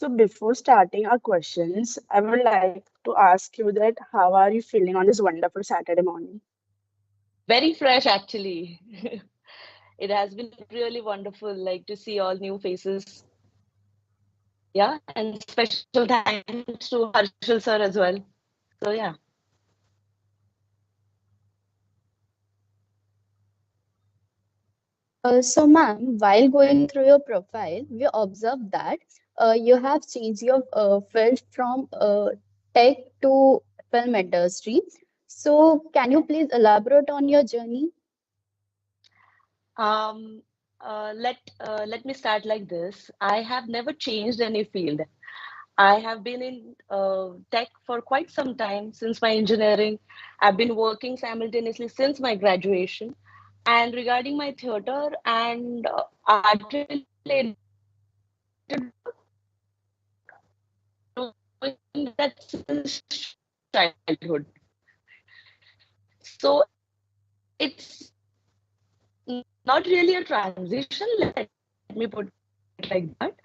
So before starting our questions, I would like to ask you that how are you feeling on this wonderful Saturday morning? Very fresh, actually. It has been really wonderful, like to see all new faces. Yeah, and special thanks to Harshil sir as well. So yeah. So, ma'am, while going through your profile, we observed that you have changed your field from tech to film industry. So, can you please elaborate on your journey? Um, let me start like this. I have never changed any field. I have been in tech for quite some time since my engineering. I've been working simultaneously since my graduation. And regarding my theater and art-related work, doing that since childhood. So it's not really a transition, let me put it like that.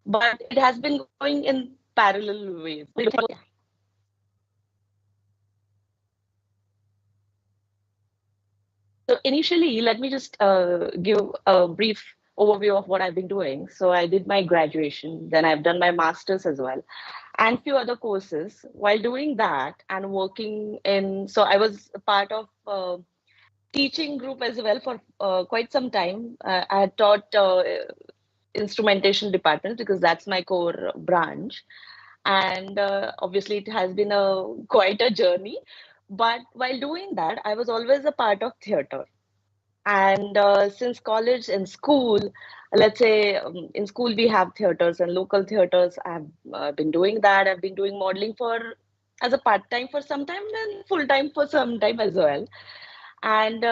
But it has been going in parallel ways. So initially, let me just give a brief overview of what I've been doing. So I did my graduation, then I've done my master's as well, and few other courses. While doing that and working in, so I was a part of teaching group as well for quite some time. I had taught instrumentation department because that's my core branch, and obviously it has been a quite a journey. But while doing that, I was always a part of theater. And since college and school, let's say in school we have theaters and local theaters. I've been doing that. I've been doing modeling for as a part time for some time and full time for some time as well. And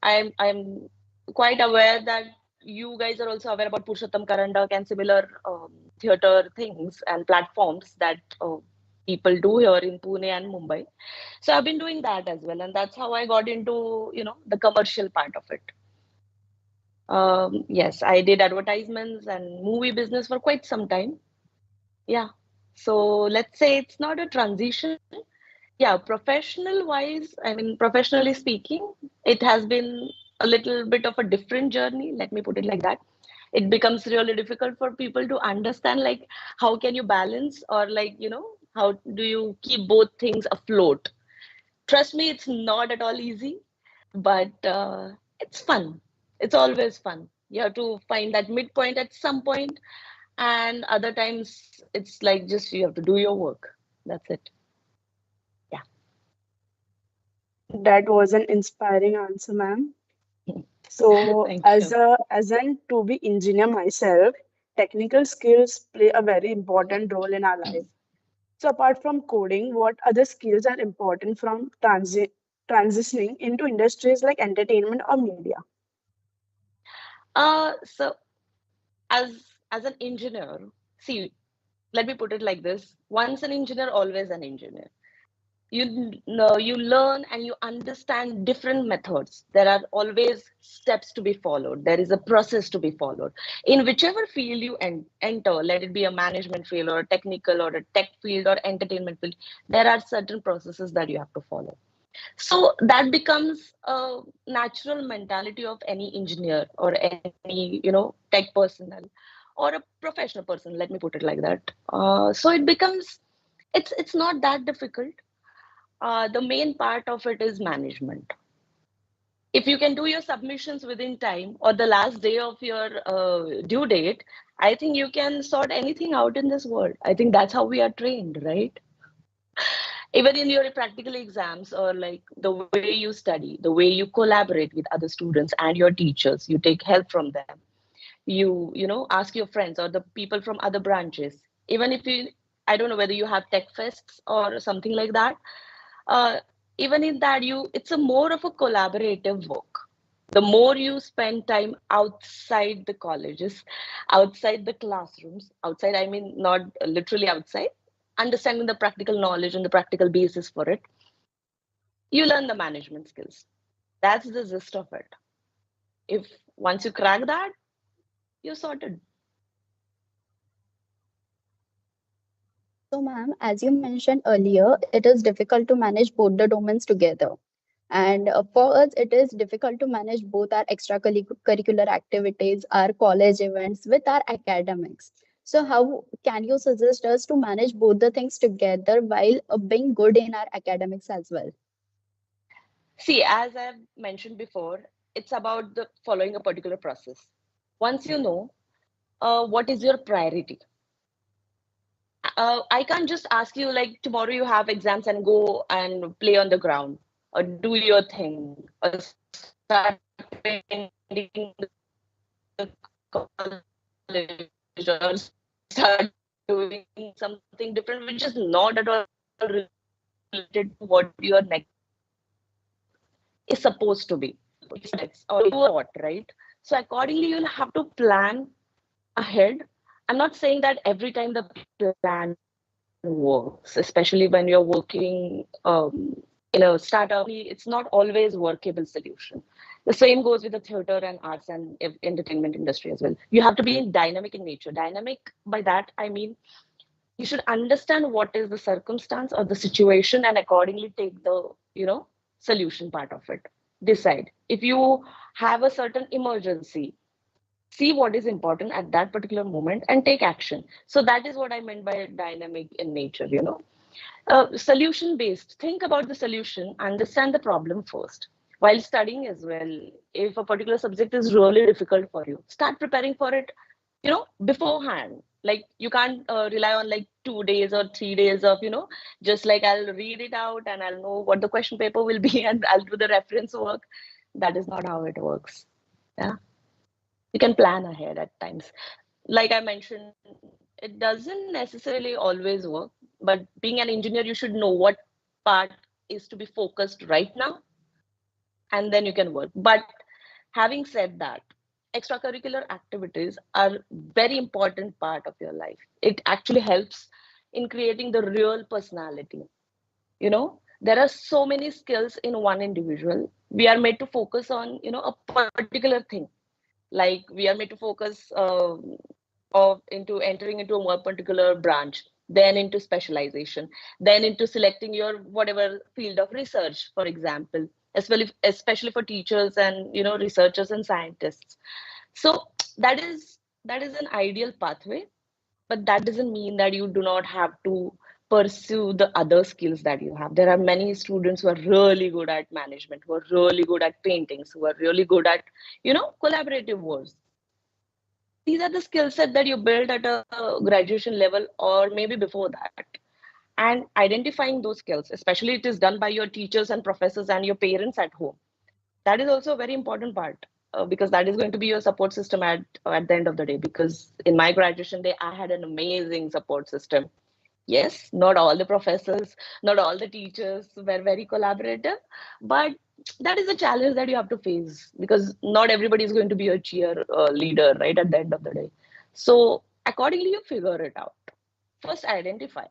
I'm quite aware that you guys are also aware about Purushottam Karandak and similar theater things and platforms that people do here in Pune and Mumbai. So I've been doing that as well, and that's how I got into the commercial part of it. Yes, I did advertisements and movie business for quite some time. Yeah. So let's say it's not a transition. Yeah, professional wise, I mean, professionally speaking, it has been a little bit of a different journey. Let me put it like that. It becomes really difficult for people to understand, like, how can you balance, or like, how do you keep both things afloat? Trust me, it's not at all easy, but it's fun. It's always fun. You have to find that midpoint at some point, and other times it's like just you have to do your work. That's it. Yeah. That was an inspiring answer, ma'am. So Thank as you. an to be engineer myself, technical skills play a very important role in our life. So apart from coding, what other skills are important from transitioning into industries like entertainment or media? So as an engineer, see, let me put it like this: once an engineer, always an engineer. You learn and you understand different methods. There are always steps to be followed. There is a process to be followed in whichever field you enter, let it be a management field or a technical or a tech field or entertainment field. There are certain processes that you have to follow. So that becomes a natural mentality of any engineer or any tech personnel or a professional person, let me put it like that. So it becomes, it's not that difficult. The main part of it is management. If you can do your submissions within time or the last day of your due date, I think you can sort anything out in this world. I think that's how we are trained, right? Even in your practical exams, or like the way you study, the way you collaborate with other students and your teachers, you take help from them. You ask your friends or the people from other branches. Even if you, I don't know whether you have tech fests or something like that, uh, even in that, it's a more of a collaborative work. The more you spend time outside the colleges, outside the classrooms, outside, I mean not literally outside, understanding the practical knowledge and the practical basis for it, you learn the management skills. That's the gist of it. If once you crack that, you're sorted. So, ma'am, as you mentioned earlier, it is difficult to manage both the domains together. And for us, it is difficult to manage both our extracurricular activities, our college events with our academics. So, how can you suggest us to manage both the things together while being good in our academics as well? See, as I've mentioned before, it's about the following a particular process. Once you know what is your priority, I can't just ask you like tomorrow you have exams and go and play on the ground or do your thing or start attending the college or start doing something different which is not at all related to what your next is supposed to be. Or what, right? So accordingly, you'll have to plan ahead. I'm not saying that every time the plan works, especially when you're working in a startup. It's not always workable solution. The same goes with the theater and arts and entertainment industry as well. You have to be dynamic in nature. Dynamic by that I mean you should understand what is the circumstance or the situation and accordingly take the solution part of it. Decide if you have a certain emergency, see what is important at that particular moment and take action. So that is what I meant by dynamic in nature. Solution based, think about the solution, understand the problem first while studying as well. If a particular subject is really difficult for you, start preparing for it beforehand. Like you can't rely on like 2 days or 3 days of just like I'll read it out and I'll know what the question paper will be and I'll do the reference work. That is not how it works. Yeah, you can plan ahead at times. Like I mentioned, it doesn't necessarily always work, but being an engineer, you should know what part is to be focused right now, and then you can work. But having said that, extracurricular activities are very important part of your life. It actually helps in creating the real personality. There are so many skills in one individual. We are made to focus on a particular thing, like we are made to focus of into entering into a more particular branch, then into specialization, then into selecting your whatever field of research, for example, especially for teachers and researchers and scientists. So that is an ideal pathway, but that doesn't mean that you do not have to pursue the other skills that you have. There are many students who are really good at management, who are really good at paintings, who are really good at collaborative works. These are the skill set that you build at a graduation level or maybe before that. And identifying those skills, especially it is done by your teachers and professors and your parents at home, that is also a very important part, because that is going to be your support system at the end of the day. Because in my graduation day I had an amazing support system. Yes, not all the professors, not all the teachers were very collaborative, but that is a challenge that you have to face because not everybody is going to be a cheer leader, right, at the end of the day. So, accordingly, you figure it out. First, identify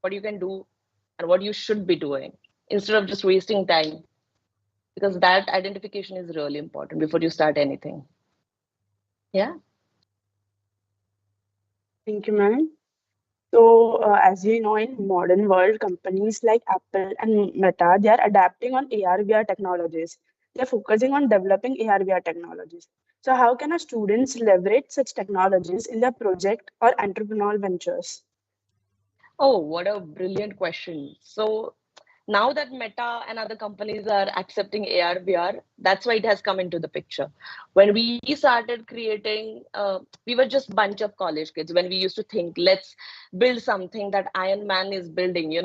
what you can do and what you should be doing instead of just wasting time, because that identification is really important before you start anything. Yeah. Thank you, ma'am. So, as you know, in modern world, companies like Apple and Meta, they are adapting on AR/VR technologies. They are focusing on developing AR/VR technologies. So, how can our students leverage such technologies in their project or entrepreneurial ventures? Oh, what a brilliant question. So now that Meta and other companies are accepting AR, VR, that's why it has come into the picture. When we started creating, we were just bunch of college kids when we used to think, let's build something that Iron Man is building.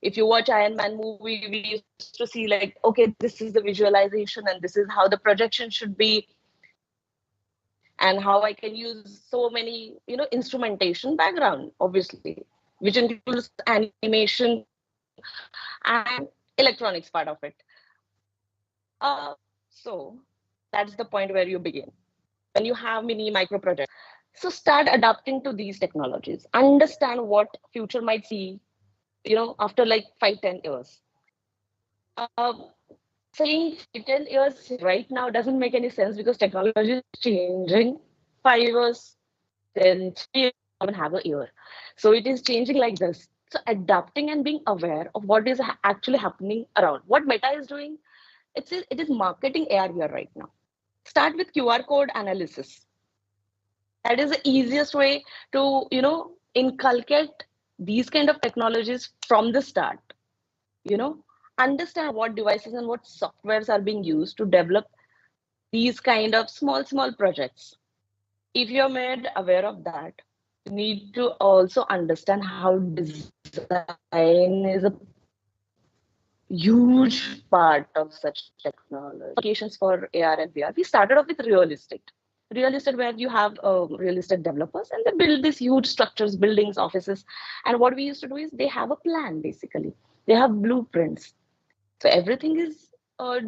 If you watch Iron Man movie, we used to see like, okay, this is the visualization and this is how the projection should be and how I can use so many, instrumentation background, obviously, which includes animation and electronics part of it. So that's the point where you begin. When you have mini micro projects, so start adapting to these technologies. Understand what future might see, after like 5-10 years. Um, Saying 10 years right now doesn't make any sense because technology is changing. 5 years, then 3 years. even have a ear. So it is changing like this. So adapting and being aware of what is actually happening around. What Meta is doing, it is marketing AR/VR right now. Start with QR code analysis. That is the easiest way to, inculcate these kind of technologies from the start. You know, understand what devices and what softwares are being used to develop these kind of small projects. If you're made aware of that, you need to also understand how design is a huge part of such technology. Applications for AR and VR. We started off with real estate where you have real estate developers and they build these huge structures, buildings, offices. And what we used to do is they have a plan basically. They have blueprints. So everything is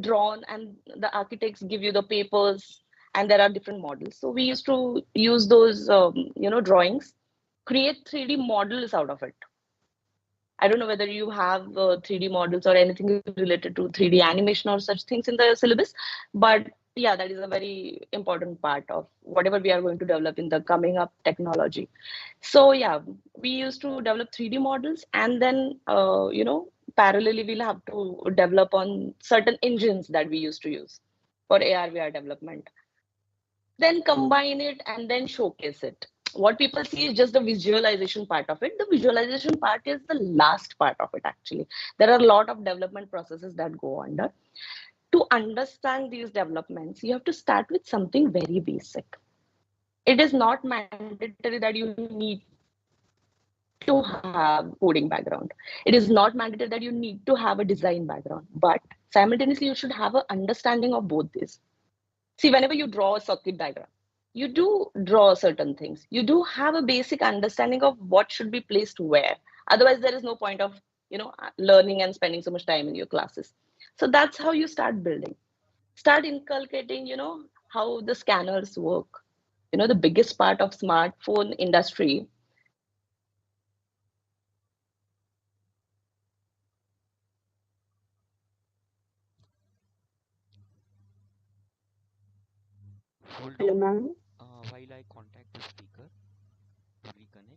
drawn, and the architects give you the papers, and there are different models. So we used to use those, drawings, create 3D models out of it. I don't know whether you have 3D models or anything related to 3D animation or such things in the syllabus, but yeah, that is a very important part of whatever we are going to develop in the coming up technology. So yeah, we used to develop 3D models, and then parallelly we'll have to develop on certain engines that we used to use for AR VR development. Then combine it and then showcase it. What people see is just the visualization part of it. The visualization part is the last part of it, actually. There are a lot of development processes that go under. To understand these developments, you have to start with something very basic. It is not mandatory that you need to have coding background. It is not mandatory that you need to have a design background, but simultaneously you should have an understanding of both these. See, whenever you draw a circuit diagram, you do draw certain things. You do have a basic understanding of what should be placed where. Otherwise, there is no point of learning and spending so much time in your classes. So that's how you start building. Start inculcating, how the scanners work. The biggest part of smartphone industry. Hold Hello, on ma'am. while I contact the speaker to reconnect.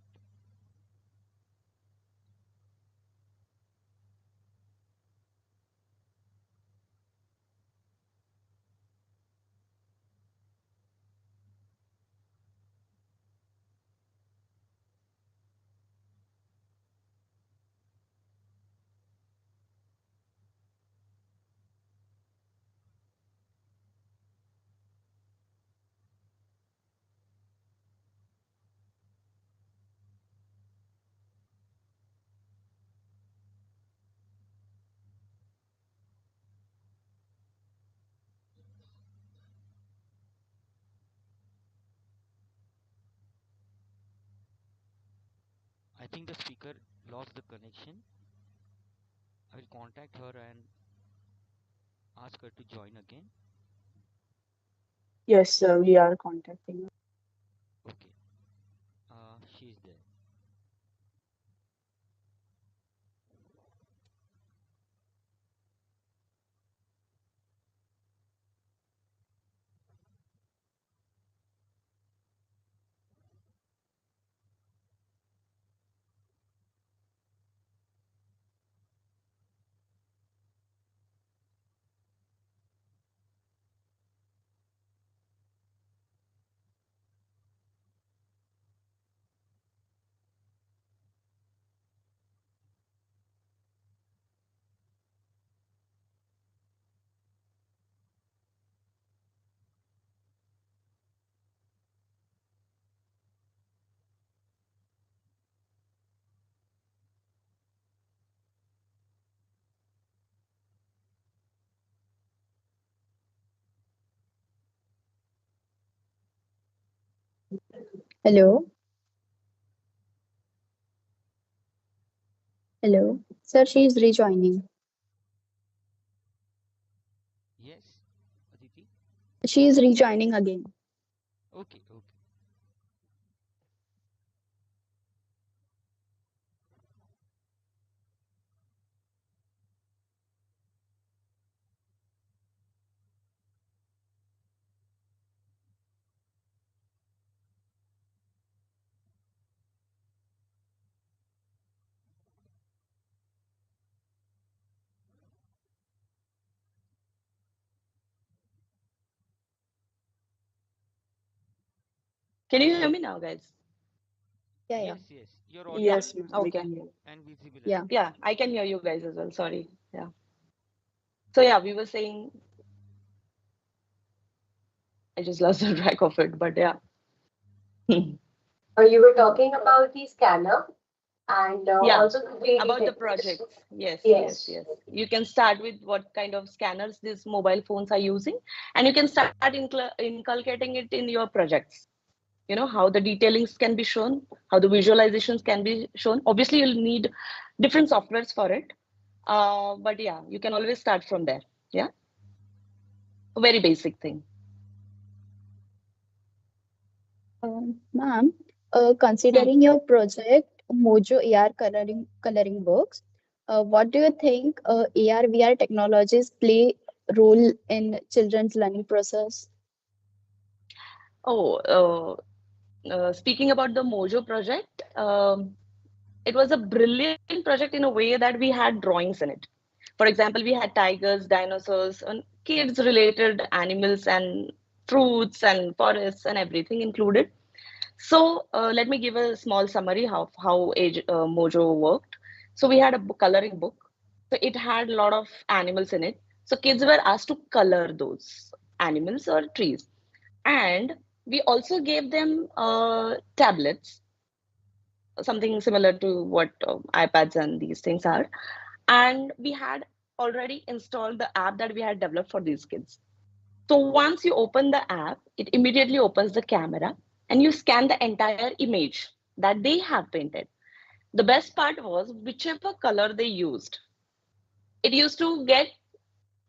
I think the speaker lost the connection. I will contact her and ask her to join again. Yes, sir, we are contacting. Okay, she is there. Hello, hello. Sir, she is rejoining. Yes, Aditi? She is rejoining again. Okay, okay. Can you hear me now, guys? Yeah, Yes, yes. You're audible Yes, ma'am, we Okay. can hear. and visible as yeah. well. Yeah, I can hear you guys as well. Sorry. Yeah. So yeah, we were saying, I just lost the track of it, but yeah. You were talking about the scanner and Yeah, also the 3D about the techniques. projects. Yes, yes, Yes. yes. You can start with what kind of scanners these mobile phones are using, and you can start inculcating it in your projects. How the detailings can be shown, how the visualizations can be shown. Obviously, you'll need different softwares for it. But yeah, you can always start from there. Yeah, a very basic thing. Ma'am, Hmm. considering your project Mojo AR coloring books, what do you think AR VR technologies play role in children's learning process? Oh, speaking about the Mojo project, it was a brilliant project in a way that we had drawings in it. For example, we had tigers, dinosaurs, and kids related animals and fruits and forests and everything included. So let me give a small summary how Mojo worked. So we had a coloring book. So it had a lot of animals in it. So kids were asked to color those animals or trees. And we also gave them tablets, something similar to what iPads and these things are. And we had already installed the app that we had developed for these kids. So once you open the app, it immediately opens the camera and you scan the entire image that they have painted. The best part was whichever color they used, it used to get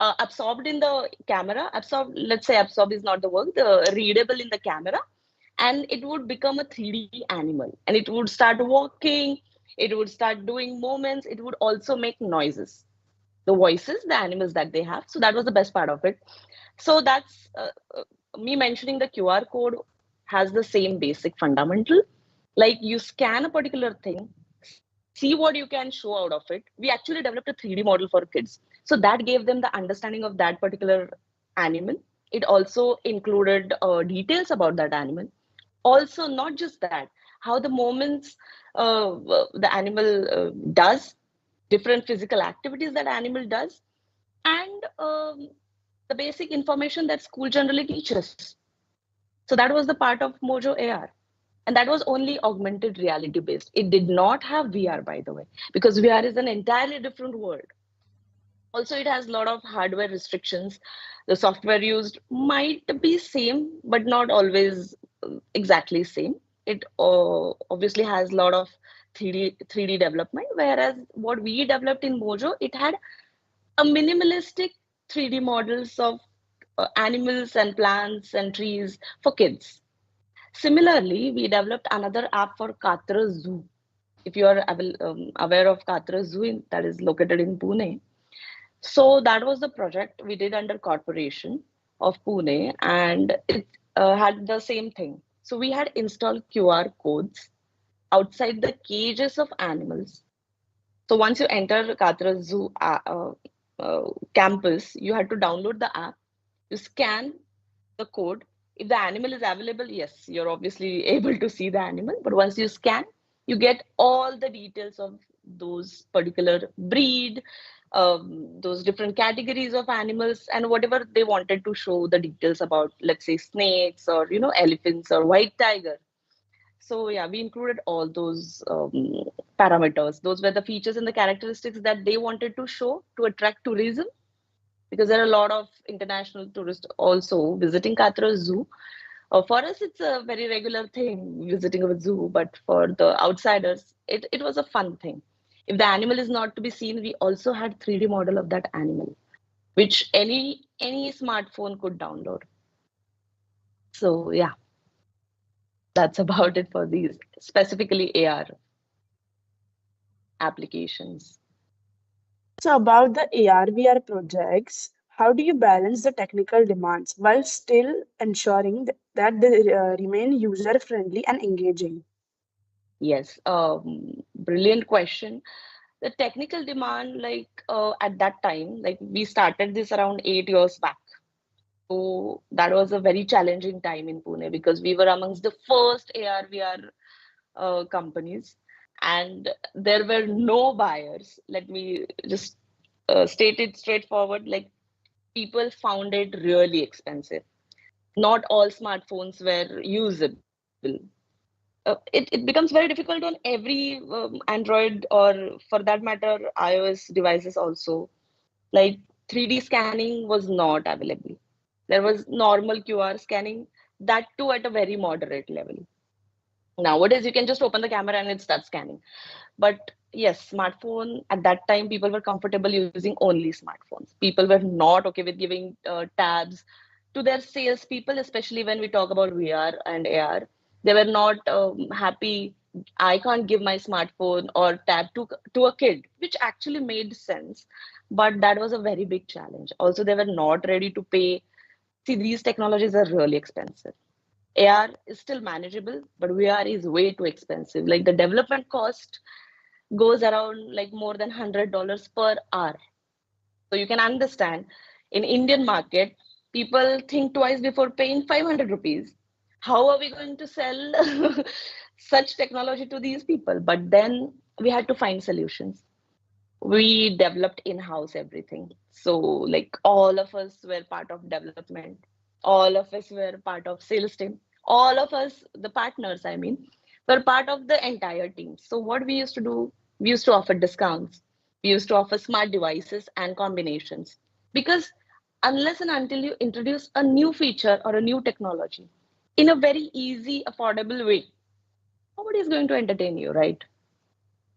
absorbed in the camera. Absorbed, let's say absorb is not the word, the readable in the camera, and it would become a 3D animal and it would start walking, it would start doing movements, it would also make noises, the voices, the animals that they have. So that was the best part of it. So that's me mentioning the QR code has the same basic fundamental. Like you scan a particular thing, see what you can show out of it. We actually developed a 3D model for kids. So that gave them the understanding of that particular animal. It also included details about that animal. Also, not just that, how the moments the animal does, different physical activities that animal does, and the basic information that school generally teaches. So that was the part of Mojo AR. And that was only augmented reality based. It did not have VR, by the way, because VR is an entirely different world. Also, it has a lot of hardware restrictions. The software used might be same, but not always exactly same. It obviously has a lot of 3D development, whereas what we developed in Mojo, it had a minimalistic 3D models of animals and plants and trees for kids. Similarly, we developed another app for Katra Zoo. If you are aware of Katra Zoo, that is located in Pune. So that was the project we did under corporation of Pune, and it had the same thing. So we had installed QR codes outside the cages of animals. So once you enter Katra Zoo campus, you had to download the app. You scan the code. If the animal is available, yes, you're obviously able to see the animal. But once you scan, you get all the details of those particular breed, those different categories of animals, and whatever they wanted to show the details about, let's say snakes or elephants or white tiger. So yeah, we included all those parameters. Those were the features and the characteristics that they wanted to show to attract tourism, because there are a lot of international tourists also visiting Katra Zoo. For us, it's a very regular thing visiting a zoo, but for the outsiders, it was a fun thing. If the animal is not to be seen, we also had 3D model of that animal, which any smartphone could download. So yeah, that's about it for these specifically AR applications. So about the AR VR projects, how do you balance the technical demands while still ensuring that they remain user friendly and engaging? Yes, brilliant question. The technical demand, like at that time, like we started this around 8 years back. So that was a very challenging time in Pune because we were amongst the first AR VR companies, and there were no buyers. Let me just state it straightforward. Like, people found it really expensive. Not all smartphones were usable. It becomes very difficult on every Android, or for that matter, iOS devices also. Like, 3D scanning was not available. There was normal QR scanning, that too at a very moderate level. Nowadays, you can just open the camera and it starts scanning. But yes, smartphone at that time, people were comfortable using only smartphones. People were not okay with giving tabs to their salespeople, especially when we talk about VR and AR. They were not happy. I can't give my smartphone or tab to a kid, which actually made sense. But that was a very big challenge. Also, they were not ready to pay. See, these technologies are really expensive. AR is still manageable, but VR is way too expensive. Like, the development cost goes around like more than $100 per hour. So you can understand, in Indian market, people think twice before paying 500 rupees. How are we going to sell such technology to these people? But then we had to find solutions. We developed in-house everything. So like, all of us were part of development. All of us were part of sales team. All of us, the partners, I mean, were part of the entire team. So what we used to do, we used to offer discounts. We used to offer smart devices and combinations. Because unless and until you introduce a new feature or a new technology in a very easy, affordable way, nobody is going to entertain you, right?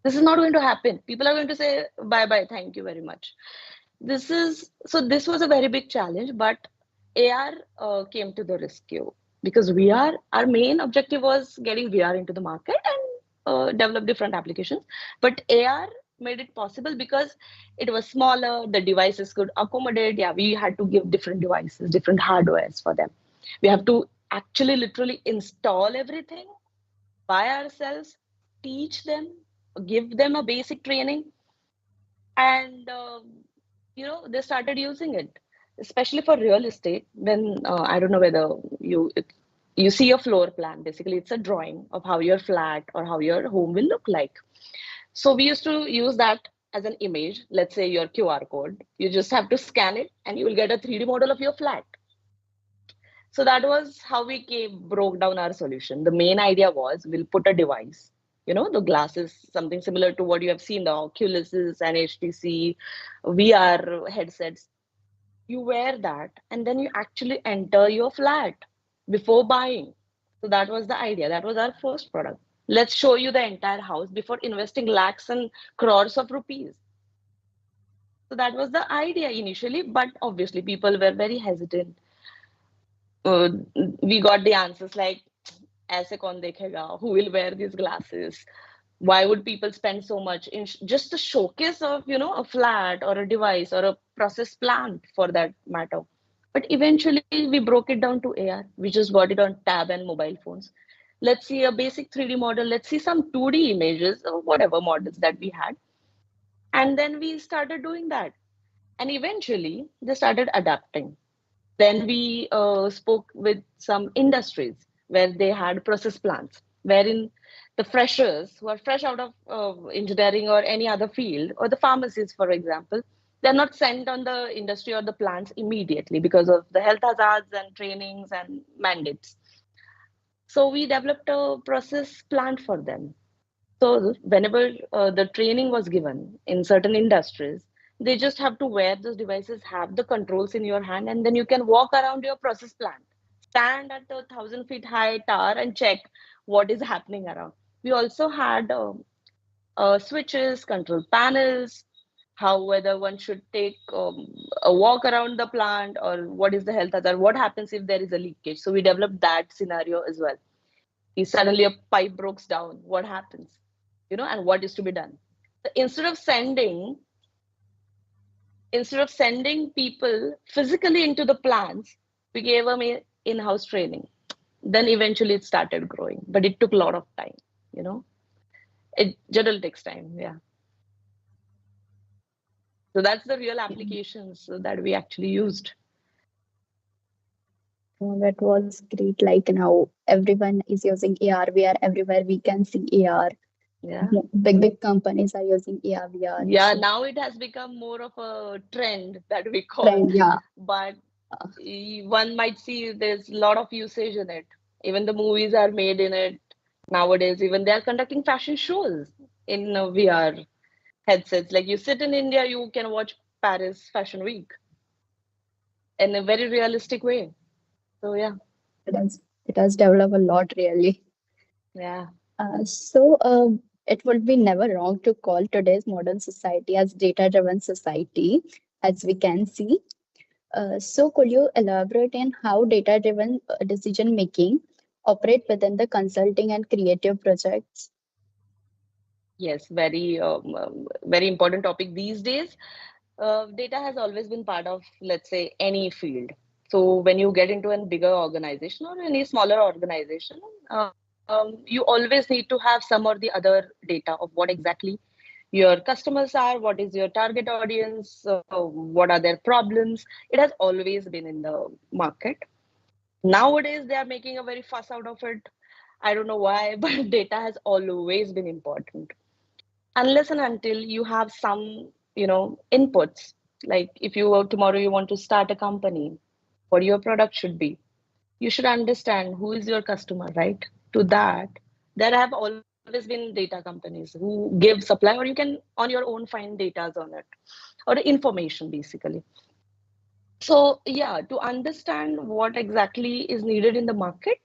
This is not going to happen. People are going to say, bye bye, thank you very much. This was a very big challenge, but AR came to the rescue, because our main objective was getting VR into the market and develop different applications. But AR made it possible because it was smaller, the devices could accommodate. Yeah, we had to give different devices, different hardwares for them. We have to actually literally install everything by ourselves, teach them, give them a basic training, and they started using it, especially for real estate. When I don't know whether you see a floor plan. Basically, it's a drawing of how your flat or how your home will look like. So we used to use that as an image. Let's say your QR code. You just have to scan it, and you will get a 3D model of your flat. So that was how we broke down our solution. The main idea was, we'll put a device, the glasses, something similar to what you have seen, the Oculuses and HTC VR headsets. You wear that, and then you actually enter your flat before buying. So that was the idea. That was our first product. Let's show you the entire house before investing lakhs and crores of rupees. So that was the idea initially, but obviously people were very hesitant. uh, we got the answers like, aise kaun dekhega, who will wear these glasses, why would people spend so much in just the showcase of a flat or a device or a process plant, for that matter. But eventually we broke it down to AR. We just got it on tab and mobile phones. Let's see a basic 3D model, let's see some 2D images or whatever models that we had, and then we started doing that. And eventually they started adapting. Then we spoke with some industries where they had process plants, wherein the freshers who are fresh out of engineering or any other field, or the pharmacists, for example, they're not sent on the industry or the plants immediately because of the health hazards and trainings and mandates. So we developed a process plant for them. So whenever the training was given in certain industries, they just have to wear those devices, have the controls in your hand, and then you can walk around your process plant, stand at the 1,000 feet high tower and check what is happening around. We also had switches, control panels, how whether one should take a walk around the plant, or what is the health hazard, what happens if there is a leakage. So we developed that scenario as well. If suddenly a pipe breaks down, what happens? And what is to be done? So instead of sending people physically into the plants, we gave them in-house training. Then eventually it started growing, but it took a lot of time. You know, it generally takes time. Yeah. So that's the real applications that we actually used. That was great. Like now, everyone is using AR, VR everywhere. We can see AR. Yeah. Big companies are using AR, VR. Yeah, So now it has become more of a trend that we call, trend, yeah. but one might see there's a lot of usage in it. Even the movies are made in it nowadays. Even they are conducting fashion shows in VR headsets. Like you sit in India, you can watch Paris Fashion Week in a very realistic way. So yeah, It has developed a lot, really. yeah. So it would be never wrong to call today's modern society as data-driven society, as we can see. So could you elaborate on how data-driven decision making operate within the consulting and creative projects? Yes, very important topic these days. Data has always been part of, let's say, any field. So when you get into a bigger organization or any smaller organization, you always need to have some or the other data of what exactly your customers are, what is your target audience, what are their problems. It has always been in the market. Nowadays, they are making a very fuss out of it. I don't know why, but data has always been important unless and until you have some inputs, like if tomorrow you want to start a company, what your product should be, you should understand who is your customer, right? To that, there have always been data companies who give supply, or you can on your own find data on it, or information basically. So yeah, to understand what exactly is needed in the market,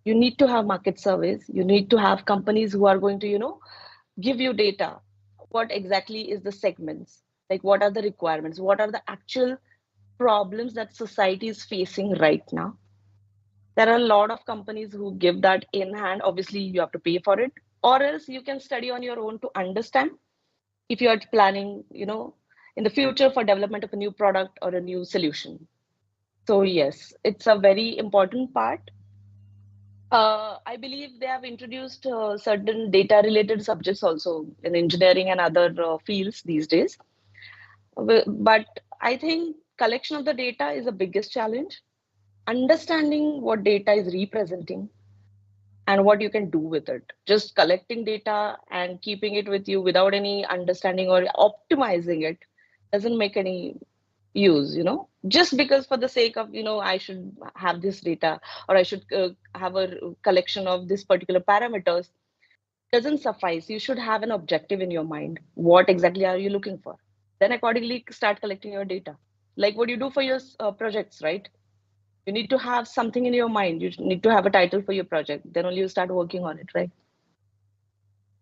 you need to have market surveys, you need to have companies who are going to give you data. What exactly is the segments, like what are the requirements, what are the actual problems that society is facing right now. There are a lot of companies who give that in hand. Obviously you have to pay for it, or else you can study on your own to understand if you are planning in the future for development of a new product or a new solution. So yes, it's a very important part. I believe they have introduced certain data related subjects also in engineering and other fields these days. But I think collection of the data is the biggest challenge. Understanding what data is representing and what you can do with it. Just collecting data and keeping it with you without any understanding or optimizing it doesn't make any use. Just because for the sake of I should have this data, or I should have a collection of this particular parameters, doesn't suffice. You should have an objective in your mind. What exactly are you looking for? Then accordingly start collecting your data, like what you do for your projects, right? You need to have something in your mind. You need to have a title for your project, then only you start working on it, right?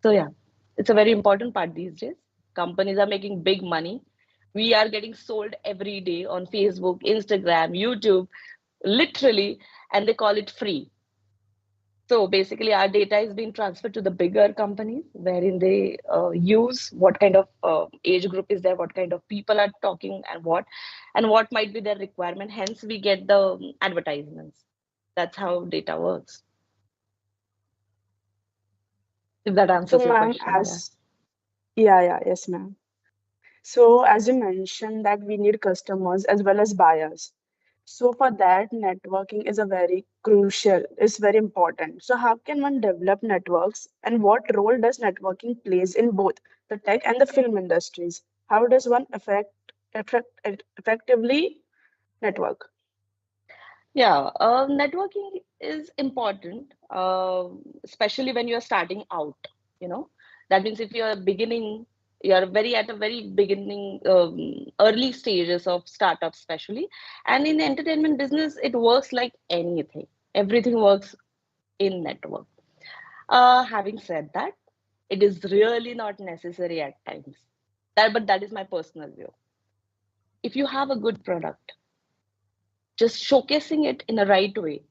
So yeah, it's a very important part these days. Companies are making big money. We are getting sold every day on Facebook, Instagram, YouTube, literally, and they call it free. So basically, our data is being transferred to the bigger companies, wherein they use what kind of age group is there, what kind of people are talking, and what might be their requirement. Hence, we get the advertisements. That's how data works. If that So, answers your ma'am, question, yeah. as yeah, yes, ma'am. So, as you mentioned, that we need customers as well as buyers. So, for that, networking is a very crucial, is very important. So, how can one develop networks, and what role does networking plays in both the tech and the film industries? How does one effectively network? Yeah, networking is important, especially when you're starting out. You know, that means if you're beginning, you're very at a very beginning, early stages of startup, especially. And in the entertainment business, it works like anything. Everything works in network. Having said that, it is really not necessary at times. But that is my personal view. If you have a good product, just showcasing it in a right way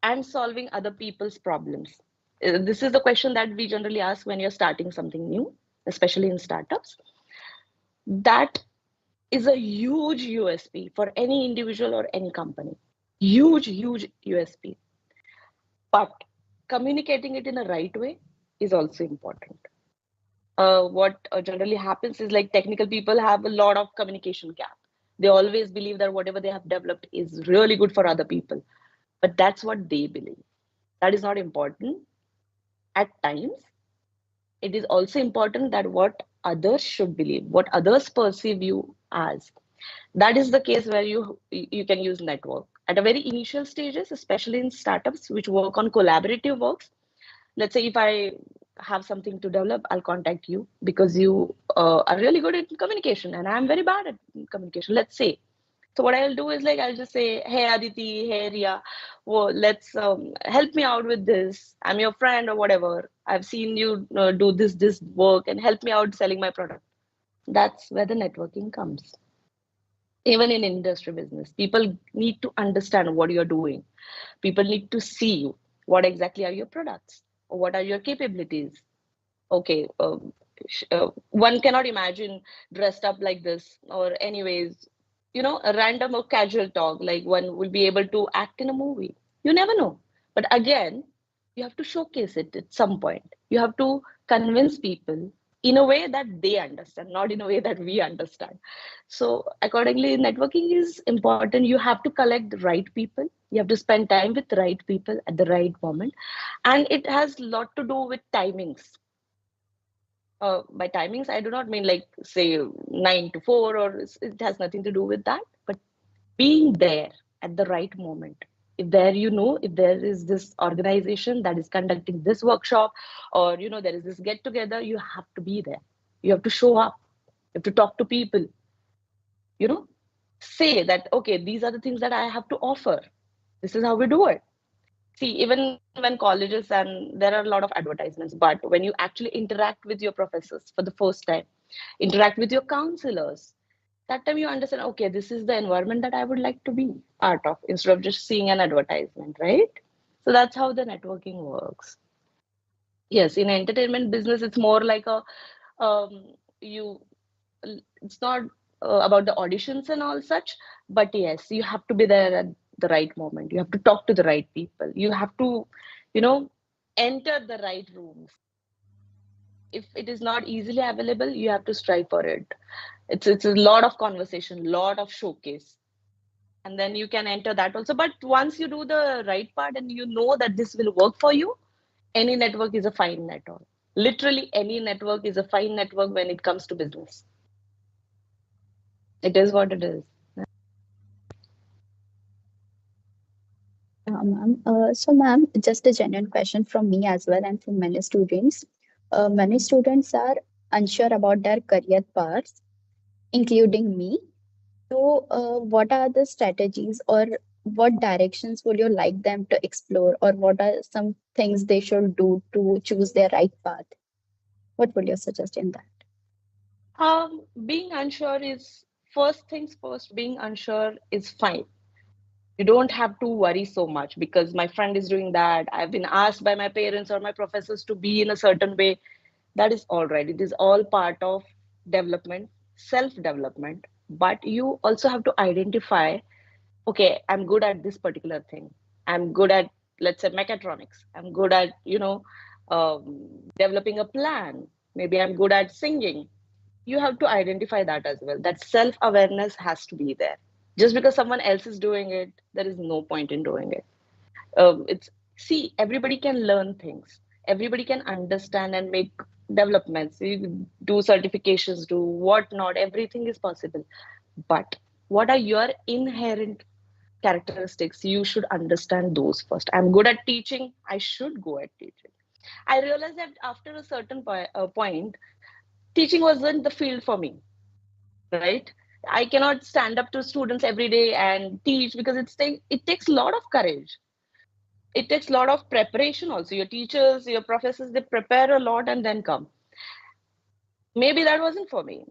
and solving other people's problems. This is the question that we generally ask when you're starting something new, especially in startups. That is a huge USP for any individual or any company. Huge, huge USP. But communicating it in a right way is also important. What generally happens is like technical people have a lot of communication gap. They always believe that whatever they have developed is really good for other people, but that's what they believe. That is not important. At times it is also important that what others should believe, what others perceive you as. That is the case where you can use network at a very initial stages, especially in startups which work on collaborative works. Let's say if I have something to develop, I'll contact you because you are really good at communication and I'm very bad at communication, let's say. So what I'll do is like, I'll just say, hey Aditi, hey Ria, well, let's help me out with this. I'm your friend or whatever. I've seen you do this work and help me out selling my product. That's where the networking comes. Even in industry business, people need to understand what you're doing. People need to see you. What exactly are your products? Or what are your capabilities? Okay, one cannot imagine dressed up like this, or anyways, a random or casual talk, like one will be able to act in a movie. You never know. But again, you have to showcase it at some point. You have to convince people in a way that they understand, not in a way that we understand. So accordingly, networking is important. You have to collect the right people. You have to spend time with the right people at the right moment. And it has a lot to do with timings. By timings, I do not mean like say 9 to 4, or it has nothing to do with that, but being there at the right moment. If there is this organization that is conducting this workshop, or there is this get together, you have to be there. You have to show up. You have to talk to people. Say that, okay, these are the things that I have to offer. This is how we do it. See, even when colleges, and there are a lot of advertisements, but when you actually interact with your professors for the first time, interact with your counselors, that time you understand, okay, this is the environment that I would like to be part of, instead of just seeing an advertisement, right? So that's how the networking works. Yes, in entertainment business, it's more like you, it's not about the auditions and all such, but yes, you have to be there at the right moment. You have to talk to the right people. You have to, you know, enter the right rooms. If it is not easily available, you have to strive for it. It's a lot of conversation, lot of showcase, and then you can enter that also. But once you do the right part and you know that this will work for you, any network is a fine network. Literally, any network is a fine network when it comes to business. It is what it is. Ma'am. So, ma'am, just a genuine question from me as well and from many students. Many students are unsure about their career paths, including me. So, what are the strategies or what directions would you like them to explore, or what are some things they should do to choose their right path? What would you suggest in that? Being unsure is first things first. Being unsure is fine. You don't have to worry so much because my friend is doing that. I've been asked by my parents or my professors to be in a certain way. That is all right. It is all part of development, self development. But you also have to identify, okay, I'm good at this particular thing. I'm good at, let's say, mechatronics. I'm good at, developing a plan. Maybe I'm good at singing. You have to identify that as well. That self awareness has to be there. Just because someone else is doing it, there is no point in doing it. It's See, everybody can learn things. Everybody can understand and make developments. You do certifications, do whatnot. Everything is possible. But what are your inherent characteristics? You should understand those first. I'm good at teaching. I should go at teaching. I realized that after a certain point, teaching wasn't the field for me, right? I cannot stand up to students every day and teach because it takes a lot of courage. It takes a lot of preparation also. Your teachers, your professors, they prepare a lot and then come. Maybe that wasn't for me.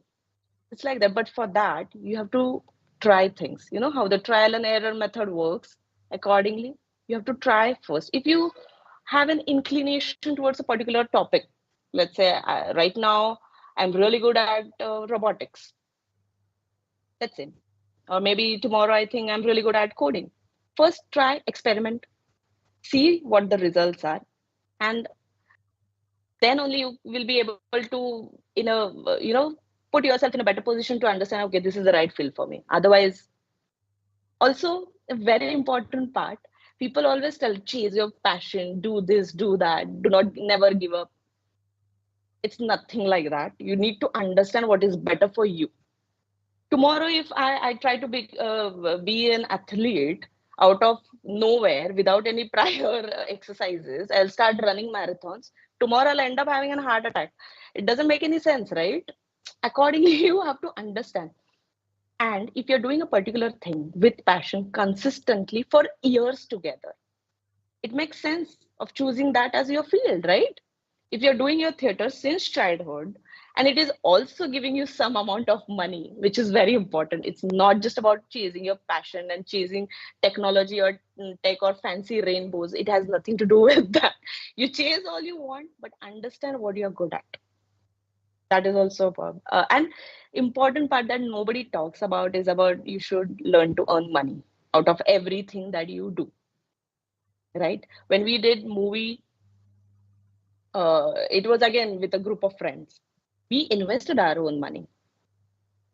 It's like that. But for that, you have to try things. You know how the trial and error method works. Accordingly, you have to try first. If you have an inclination towards a particular topic, let's say right now I'm really good at robotics, let's say, or maybe tomorrow I think I'm really good at coding. First, try, experiment, see what the results are, and then only you will be able to, in a put yourself in a better position to understand, okay, this is the right field for me. Otherwise, also a very important part, people always tell, chase your passion, do this, do that, do not never give up. It's nothing like that. You need to understand what is better for you. Tomorrow, if I try to be an athlete out of nowhere without any prior exercises, I'll start running marathons. Tomorrow, I'll end up having a heart attack. It doesn't make any sense, right? Accordingly, you have to understand. And if you're doing a particular thing with passion consistently for years together, it makes sense of choosing that as your field, right? If you're doing your theater since childhood and it is also giving you some amount of money, which is very important. It's not just about chasing your passion and chasing technology or tech or fancy rainbows. It has nothing to do with that. You chase all you want, but understand what you're good at. That is also an important part that nobody talks about is about you should learn to earn money out of everything that you do, right? When we did movie, it was again with a group of friends. We invested our own money.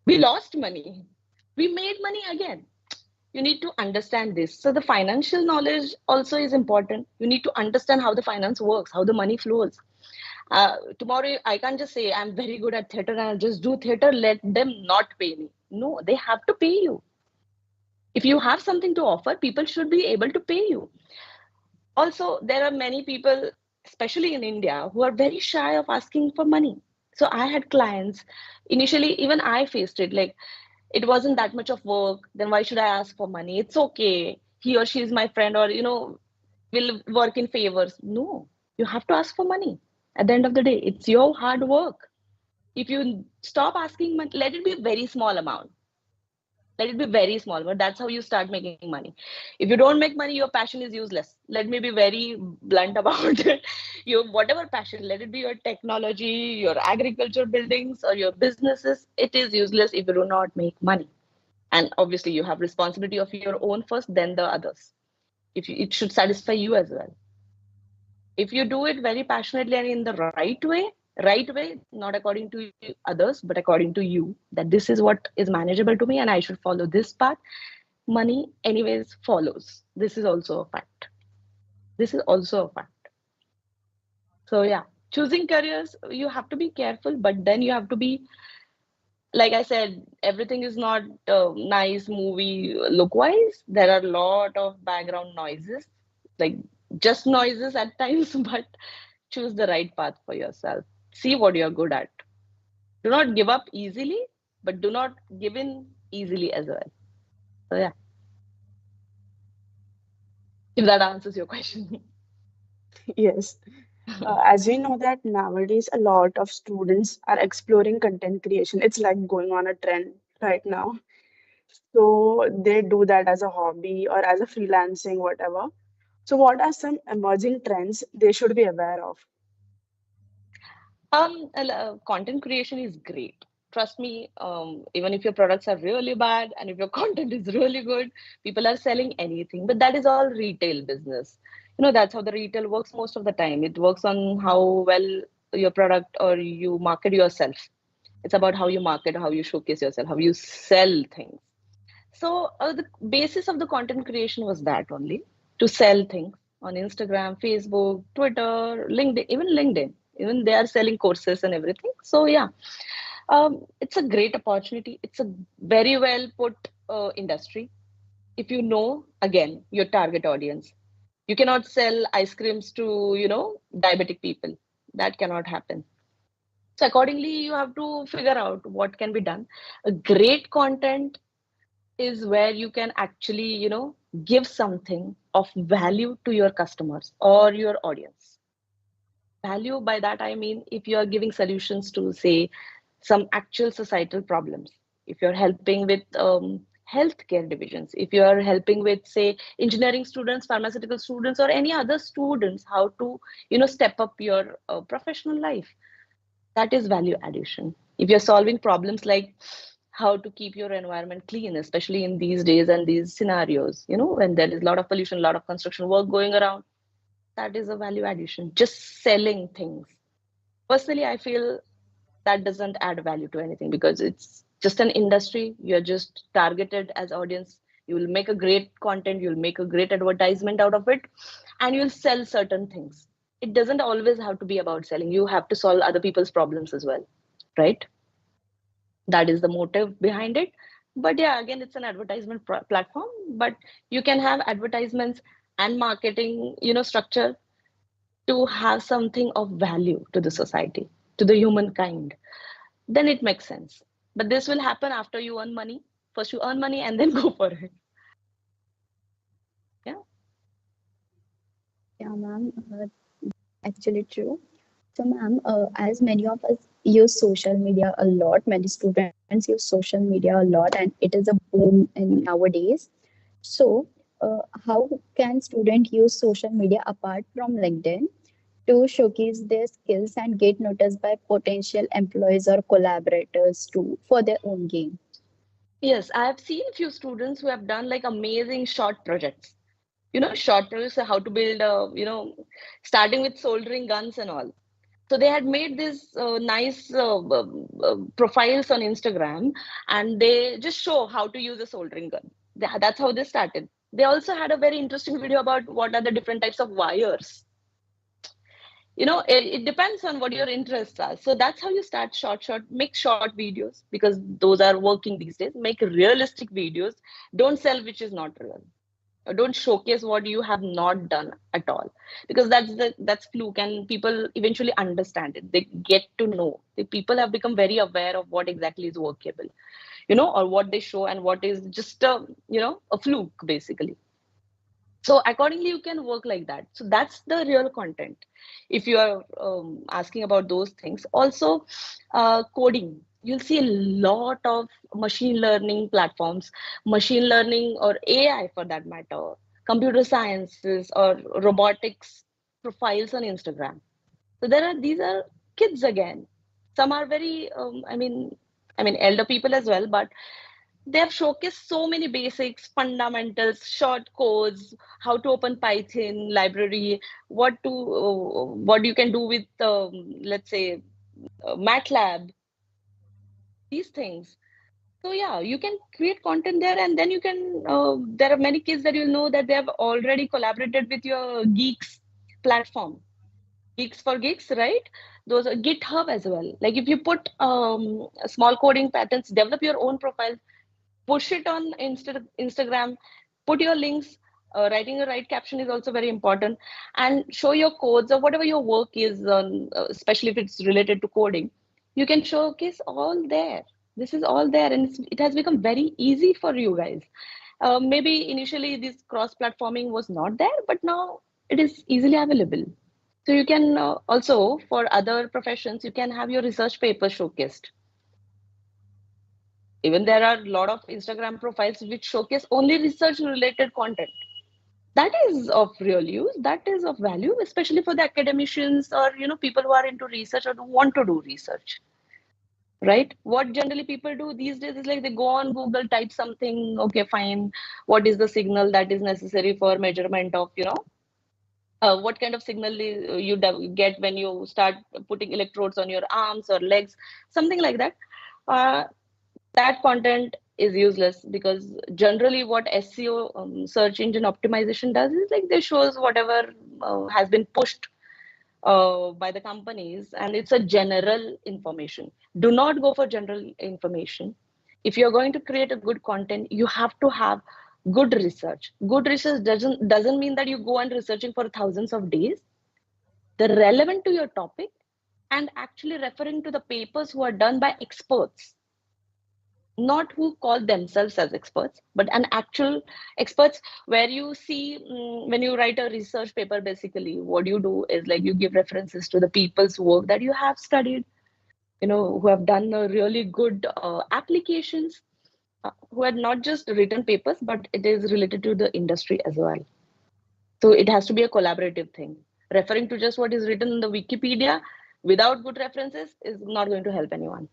We lost money. We made money again. You need to understand this. So the financial knowledge also is important. You need to understand how the finance works, how the money flows. Tomorrow, I can't just say I'm very good at theater and I'll just do theater, let them not pay me. No, they have to pay you. If you have something to offer, people should be able to pay you. Also, there are many people, especially in India, who are very shy of asking for money. So I had clients, initially, even I faced it, like it wasn't that much of work, then why should I ask for money? It's okay. He or she is my friend, or, will work in favors. No, you have to ask for money. At the end of the day, it's your hard work. If you stop asking money, let it be a very small amount. Let it be very small, but that's how you start making money. If you don't make money, your passion is useless. Let me be very blunt about it. Your whatever passion, let it be your technology, your agriculture buildings, or your businesses, it is useless if you do not make money. And obviously, you have responsibility of your own first, then the others. It should satisfy you as well. If you do it very passionately and in the right way, not according to others, but according to you, that this is what is manageable to me and I should follow this path, money anyways follows. This is also a fact. So yeah, choosing careers, you have to be careful, but then you have to be, like I said, everything is not nice movie look wise. There are a lot of background noises, like just noises at times, but choose the right path for yourself. See what you're good at. Do not give up easily, but do not give in easily as well. So yeah, if that answers your question. Yes. As we know that nowadays a lot of students are exploring content creation. It's like going on a trend right now. So they do that as a hobby or as a freelancing, whatever. So what are some emerging trends they should be aware of? Content creation is great. Trust me, even if your products are really bad and if your content is really good, people are selling anything. But that is all retail business. That's how the retail works most of the time. It works on how well your product or you market yourself. It's about how you market, how you showcase yourself, how you sell things. So the basis of the content creation was that only to sell things on Instagram, Facebook, Twitter, LinkedIn, even LinkedIn. Even they are selling courses and everything. So yeah, it's a great opportunity. It's a very well put industry. If you know, again, your target audience. You cannot sell ice creams to, diabetic people. That cannot happen. So accordingly, you have to figure out what can be done. A great content is where you can actually, give something of value to your customers or your audience. Value, by that I mean, if you are giving solutions to, say, some actual societal problems, if you're helping with healthcare divisions, if you are helping with, say, engineering students, pharmaceutical students, or any other students, how to, step up your professional life, that is value addition. If you're solving problems like how to keep your environment clean, especially in these days and these scenarios, when there is a lot of pollution, a lot of construction work going around, that is a value addition. Just selling things. Personally, I feel that doesn't add value to anything, because it's just an industry. You're just targeted as audience. You will make a great content, you'll make a great advertisement out of it, and you'll sell certain things. It doesn't always have to be about selling. You have to solve other people's problems as well, right? That is the motive behind it. But yeah, again, it's an advertisement platform, but you can have advertisements and marketing, structure to have something of value to the society, to the humankind. Then it makes sense. But this will happen after you earn money. First you earn money and then go for it. Yeah. Yeah, ma'am, actually true. So, ma'am, as many of us use social media a lot, many students use social media a lot, and it is a boom in nowadays. So, how can student use social media apart from LinkedIn to showcase their skills and get noticed by potential employees or collaborators too for their own gain? Yes, I have seen a few students who have done like amazing short projects. Short projects, how to build, starting with soldering guns and all. So they had made this nice profiles on Instagram, and they just show how to use a soldering gun. That's how they started. They also had a very interesting video about what are the different types of wires. It depends on what your interests are. So that's how you start. Make short videos, because those are working these days. Make realistic videos. Don't sell which is not real. Don't showcase what you have not done at all, because that's fluke, and people eventually understand it. They get to know. The people have become very aware of what exactly is workable, or what they show and what is just a fluke basically. So accordingly you can work like that. So that's the real content. If you are asking about those things also, coding, you'll see a lot of machine learning platforms, machine learning or AI for that matter, computer sciences or robotics profiles on Instagram. So these are kids again. Some are very I mean elder people as well, but they have showcased so many basics, fundamentals, short codes, how to open Python library, what you can do with let's say MATLAB, these things. So yeah, you can create content there, and then you can. There are many kids that you'll know that they have already collaborated with your Geeks platform, Geeks for Geeks, right? Those are GitHub as well. Like if you put small coding patterns, develop your own profile, push it on Instagram, put your links. Writing a right caption is also very important, and show your codes or whatever your work is on, especially if it's related to coding. You can showcase all there. This is all there, and it has become very easy for you guys. Maybe initially this cross platforming was not there, but now it is easily available. So you can also, for other professions, you can have your research paper showcased. Even there are a lot of Instagram profiles which showcase only research related content. That is of real use, that is of value, especially for the academicians or people who are into research or who want to do research. Right? What generally people do these days is like they go on Google, type something, okay, fine. What is the signal that is necessary for measurement of, what kind of signal you get when you start putting electrodes on your arms or legs, something like that. That content is useless, because generally what SEO, search engine optimization, does is like they shows whatever has been pushed by the companies, and it's a general information. Do not go for general information. If you're going to create a good content, you have to have good research. Good research doesn't mean that you go and researching for thousands of days. They're relevant to your topic, and actually referring to the papers who are done by experts, not who call themselves as experts, but an actual experts, where you see, when you write a research paper, basically what you do is like you give references to the people's work that you have studied, who have done really good applications, who had not just written papers, but it is related to the industry as well. So it has to be a collaborative thing. Referring to just what is written in the Wikipedia without good references is not going to help anyone.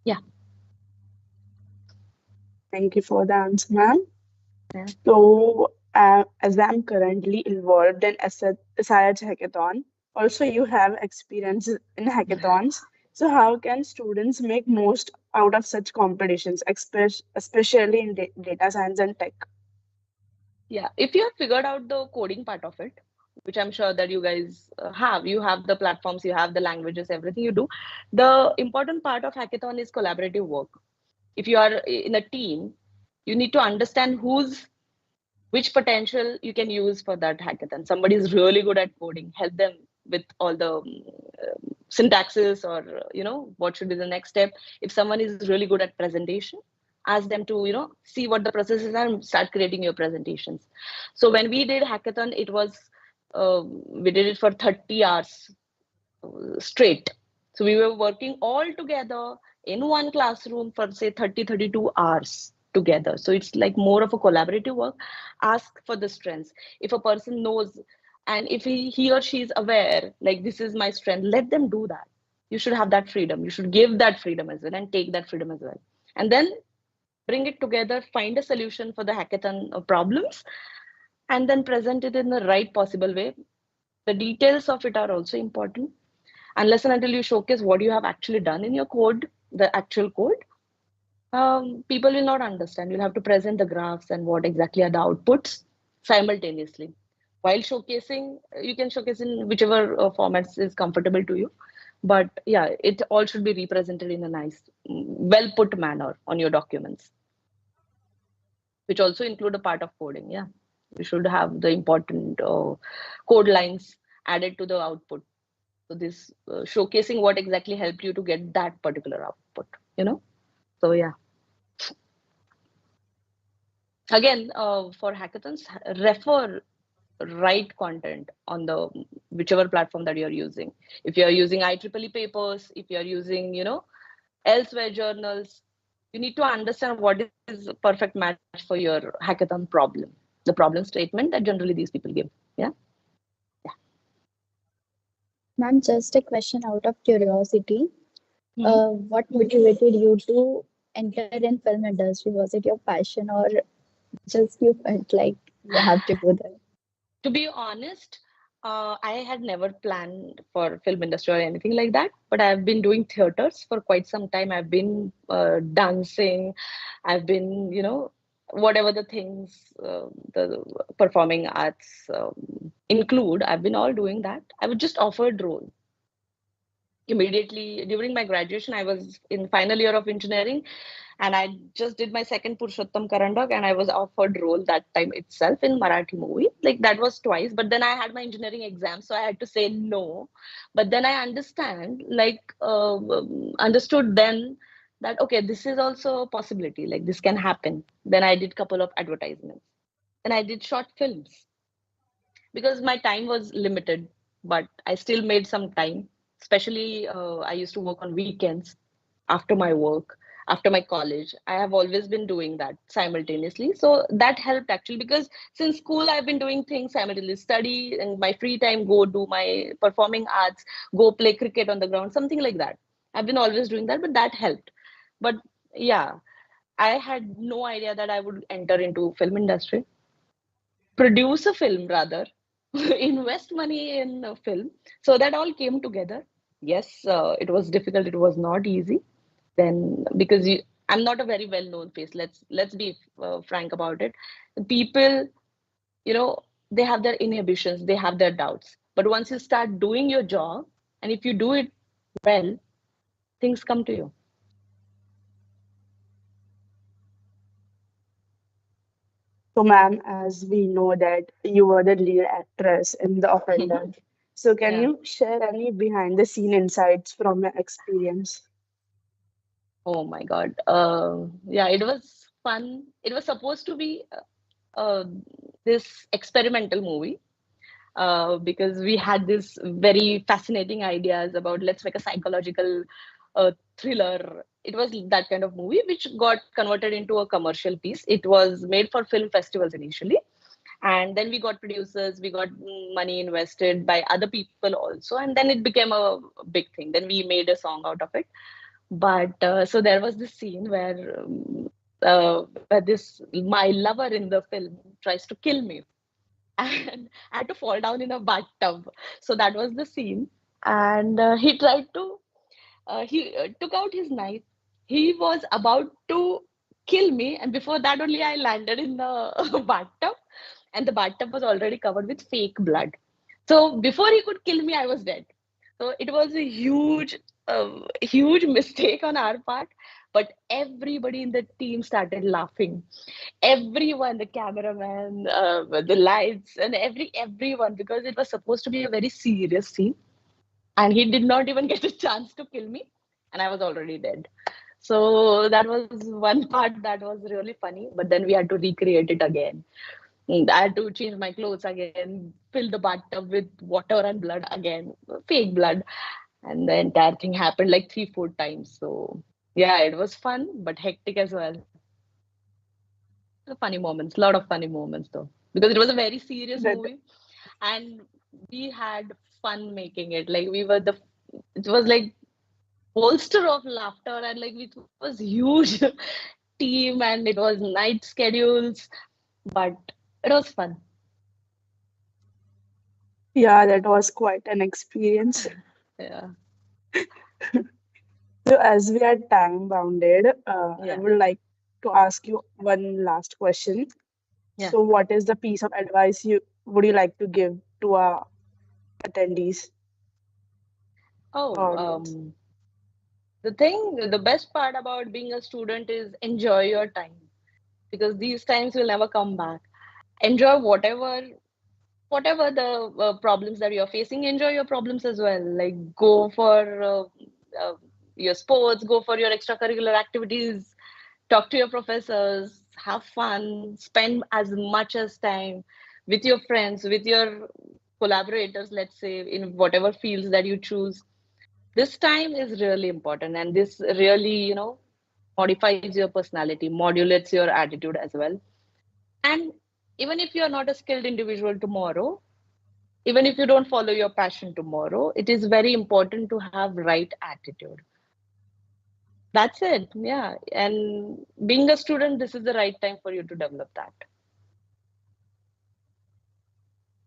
Yeah. Thank you for the answer, ma'am. Yeah. So, as I'm currently involved in SIH Hackathon, Also, you have experience in hackathons. So, how can students make most out of such competitions, especially in data science and tech? Yeah, if you have figured out the coding part of it, which I'm sure that you guys you have the platforms, you have the languages, everything you do. The important part of hackathon is collaborative work. If you are in a team, you need to understand which potential you can use for that hackathon. Somebody is really good at coding, help them with all the syntaxes, or what should be the next step. If someone is really good at presentation, ask them to see what the process is and start creating your presentations. So when we did hackathon, it was we did it for 30 hours straight. So we were working all together in one classroom for say 32 hours together. So it's like more of a collaborative work. Ask for the strengths. If a person knows, and if he or she is aware, like this is my strength, let them do that. You should have that freedom. You should give that freedom as well and take that freedom as well. And then bring it together, find a solution for the hackathon problems, and then present it in the right possible way. The details of it are also important. Unless and until you showcase what you have actually done in your code, the actual code, people will not understand. You'll have to present the graphs and what exactly are the outputs simultaneously. While showcasing, you can showcase in whichever formats is comfortable to you. But yeah, it all should be represented in a nice, well put manner on your documents, which also include a part of coding. Yeah, you should have the important code lines added to the output. So this showcasing what exactly helped you to get that particular output, So yeah. Again, for hackathons, refer right content on the whichever platform that you're using. If you're using IEEE papers, if you're using, elsewhere journals, you need to understand what is a perfect match for your hackathon problem, the problem statement that generally these people give. Yeah. Ma'am, just a question out of curiosity. Mhm. What motivated you to enter in film industry? Was it your passion or just you felt like you have to go there? To be honest, I had never planned for film industry or anything like that, but I've been doing theaters for quite some time. I've been dancing, I've been, whatever the things the performing arts include, I've been all doing that. I was just offered role immediately during my graduation. I was in final year of engineering, and I just did my second Purushottam Karandak, and I was offered role that time itself in Marathi movie. Like that was twice, but then I had my engineering exam, so I had to say no. But then I understood then that okay, this is also a possibility. Like this can happen. Then I did couple of advertisements, and I did short films because my time was limited, but I still made some time. Especially, I used to work on weekends after my work, after my college. I have always been doing that simultaneously. So that helped actually, because since school, I've been doing things simultaneously, study and my free time, go do my performing arts, go play cricket on the ground, something like that. I've been always doing that, but that helped. But yeah, I had no idea that I would enter into film industry, produce a film rather, invest money in a film. So that all came together. Yes, it was difficult. It was not easy. Then because I'm not a very well-known face. Let's be frank about it. People, they have their inhibitions, they have their doubts. But once you start doing your job, and if you do it well, things come to you. So, ma'am, as we know that you were the lead actress in The Offender, so can Yeah. you share any behind the scene insights from your experience? Oh my God. Yeah, it was fun. It was supposed to be uh, this experimental movie, because we had this very fascinating ideas about let's make a psychological thriller. It was that kind of movie which got converted into a commercial piece. It was made for film festivals initially, and then we got producers, we got money invested by other people also, and then it became a big thing. Then we made a song out of it. But so there was this scene where this my lover in the film tries to kill me. and I had to fall down in a bathtub. So that was the scene. And he tried to, he took out his knife. He was about to kill me, and before that only I landed in the bathtub, and the bathtub was already covered with fake blood. So before he could kill me, I was dead. So it was a huge mistake on our part, but everybody in the team started laughing. Everyone, the cameraman, the lights, and everyone, because it was supposed to be a very serious scene, and he did not even get a chance to kill me, and I was already dead. So that was one part that was really funny, but then we had to recreate it again. I had to change my clothes again, fill the bathtub with water and blood again, fake blood. And the entire thing happened like 3, 4 times. So yeah, it was fun, but hectic as well. The funny moments, a lot of funny moments though, because it was a very serious That movie, and we had fun making it. Like we were the, it was like bolster of laughter, and like it was huge team, and it was night schedules, but it was fun. yeah, that was quite an experience. Yeah, So as we are time bounded, I yeah, would like to ask you one last question. yeah. So what is the piece of advice you would you like to give to our attendees Oh, or audience? the best part about being a student is enjoy your time, because these times will never come back. Enjoy whatever the problems that you're facing. Enjoy your problems as well. Like go for uh, your sports, go for your extracurricular activities, talk to your professors, have fun, spend as much as time with your friends, with your collaborators, let's say, in whatever fields that you choose. This time is really important, and this really, modifies your personality, modulates your attitude as well. And even if you're not a skilled individual tomorrow, even if you don't follow your passion tomorrow, it is very important to have right attitude. That's it. Yeah. And being a student, this is the right time for you to develop that.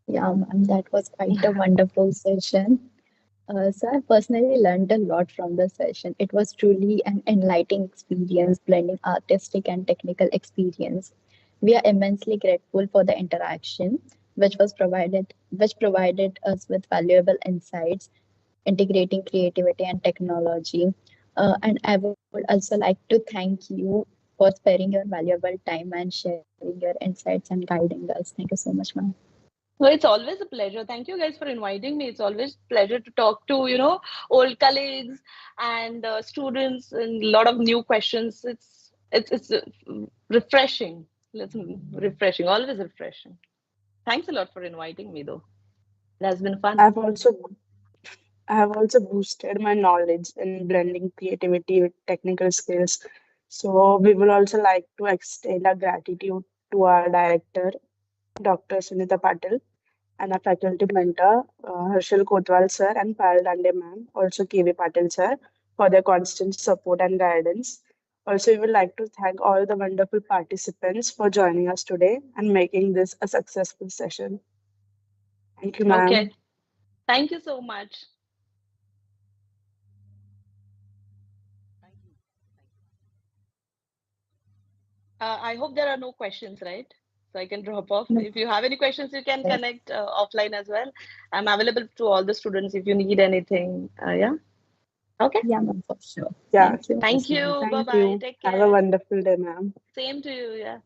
Yeah, ma'am, that was quite a wonderful session. So I personally learned a lot from the session. It was truly an enlightening experience, blending artistic and technical experience. We are immensely grateful for the interaction, which provided us with valuable insights, integrating creativity and technology. And I would also like to thank you for sparing your valuable time and sharing your insights and guiding us. Thank you so much, ma'am. Well, it's always a pleasure. Thank you guys for inviting me. It's always pleasure to talk to, old colleagues and students, and a lot of new questions. It's refreshing. Let's refreshing, always refreshing. Thanks a lot for inviting me, though. It has been fun. I've also I have also boosted my knowledge in blending creativity with technical skills. So we will also like to extend our gratitude to our director, Dr. Sunita Patil, and our faculty mentor, Harshal Kotwal sir and Payal Dande ma'am, also KV Patil sir, for their constant support and guidance. Also, we would like to thank all the wonderful participants for joining us today and making this a successful session. Thank you, ma'am. Okay. Thank you so much. Thank you. Thank you. I hope there are no questions, right? So I can drop off. No, If you have any questions, you can yes. connect offline as well. I'm available to all the students if you need anything. Yeah. Okay. Yeah, ma'am, for sure. Yeah, Thank you. Thank yes, ma'am. you. Bye Thank bye. you. Take Have a care. wonderful day, ma'am. Same to you. Yeah.